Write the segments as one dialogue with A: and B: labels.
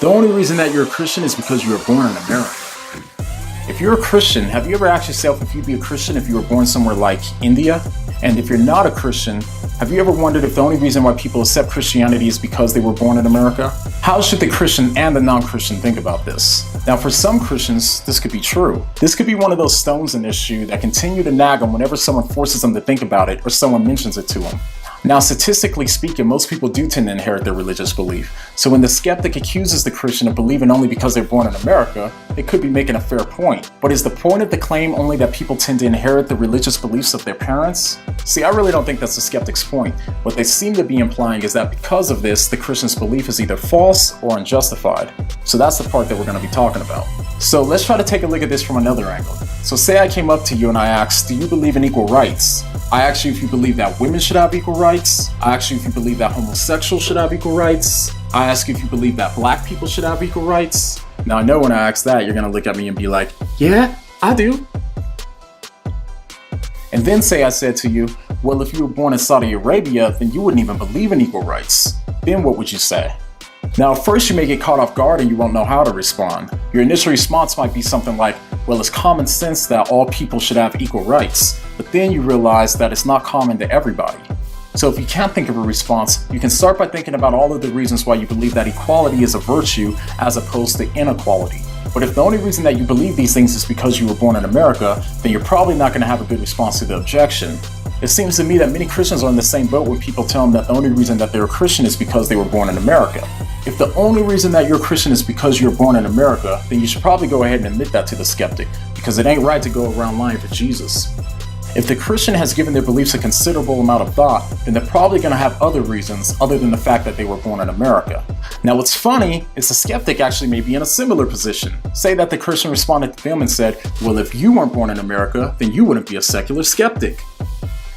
A: The only reason that you're a Christian is because you were born in America. If you're a Christian, have you ever asked yourself if you'd be a Christian if you were born somewhere like India? And if you're not a Christian, have you ever wondered if the only reason why people accept Christianity is because they were born in America? How should the Christian and the non-Christian think about this? Now, for some Christians, this could be true. This could be one of those stones in this shoe that continue to nag them whenever someone forces them to think about it or someone mentions it to them. Now, statistically speaking, most people do tend to inherit their religious belief. So when the skeptic accuses the Christian of believing only because they're born in America, they could be making a fair point. But is the point of the claim only that people tend to inherit the religious beliefs of their parents? See, I really don't think that's the skeptic's point. What they seem to be implying is that because of this, the Christian's belief is either false or unjustified. So that's the part that we're going to be talking about. So let's try to take a look at this from another angle. So say I came up to you and I asked, do you believe in equal rights? I asked you if you believe that women should have equal rights. I asked you if you believe that homosexuals should have equal rights. I asked you if you believe that black people should have equal rights. Now I know when I ask that, you're gonna look at me and be like, yeah, I do. And then say I said to you, well, if you were born in Saudi Arabia, then you wouldn't even believe in equal rights. Then what would you say? Now, at first you may get caught off guard and you won't know how to respond. Your initial response might be something like, well, it's common sense that all people should have equal rights. But then you realize that it's not common to everybody. So if you can't think of a response, you can start by thinking about all of the reasons why you believe that equality is a virtue as opposed to inequality. But if the only reason that you believe these things is because you were born in America, then you're probably not going to have a good response to the objection. It seems to me that many Christians are in the same boat when people tell them that the only reason that they're a Christian is because they were born in America. If the only reason that you're a Christian is because you're born in America, then you should probably go ahead and admit that to the skeptic, because it ain't right to go around lying for Jesus. If the Christian has given their beliefs a considerable amount of thought, then they're probably going to have other reasons other than the fact that they were born in America. Now what's funny is the skeptic actually may be in a similar position. Say that the Christian responded to them and said, well, if you weren't born in America, then you wouldn't be a secular skeptic.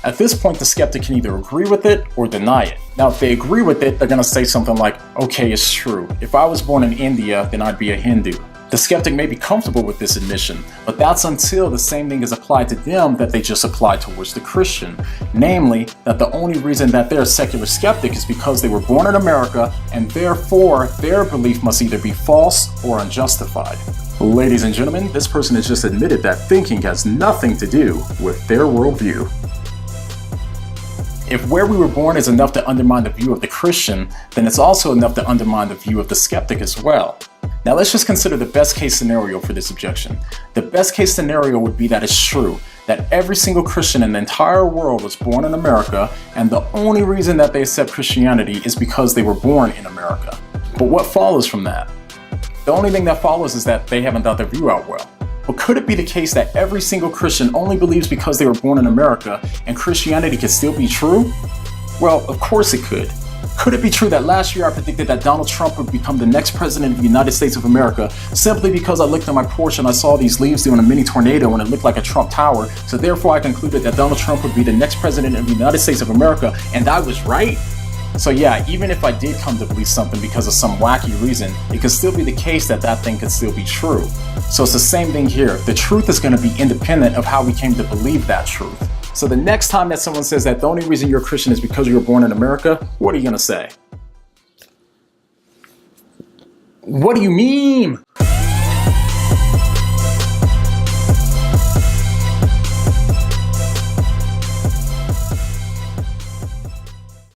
A: At this point, the skeptic can either agree with it or deny it. Now, if they agree with it, they're going to say something like, okay, it's true. If I was born in India, then I'd be a Hindu. The skeptic may be comfortable with this admission, but that's until the same thing is applied to them that they just applied towards the Christian. Namely, that the only reason that they're a secular skeptic is because they were born in America, and therefore their belief must either be false or unjustified. Ladies and gentlemen, this person has just admitted that thinking has nothing to do with their worldview. If where we were born is enough to undermine the view of the Christian, then it's also enough to undermine the view of the skeptic as well. Now let's just consider the best case scenario for this objection. The best case scenario would be that it's true, that every single Christian in the entire world was born in America, and the only reason that they accept Christianity is because they were born in America. But what follows from that? The only thing that follows is that they haven't thought their view out well. But could it be the case that every single Christian only believes because they were born in America and Christianity could still be true? Well, of course it could. Could it be true that last year I predicted that Donald Trump would become the next president of the United States of America simply because I looked at my porch and I saw these leaves doing a mini tornado and it looked like a Trump tower, so therefore I concluded that Donald Trump would be the next president of the United States of America, and I was right? So yeah, even if I did come to believe something because of some wacky reason, it could still be the case that that thing could still be true. So it's the same thing here. The truth is going to be independent of how we came to believe that truth. So the next time that someone says that the only reason you're a Christian is because you were born in America, what are you going to say? What do you mean?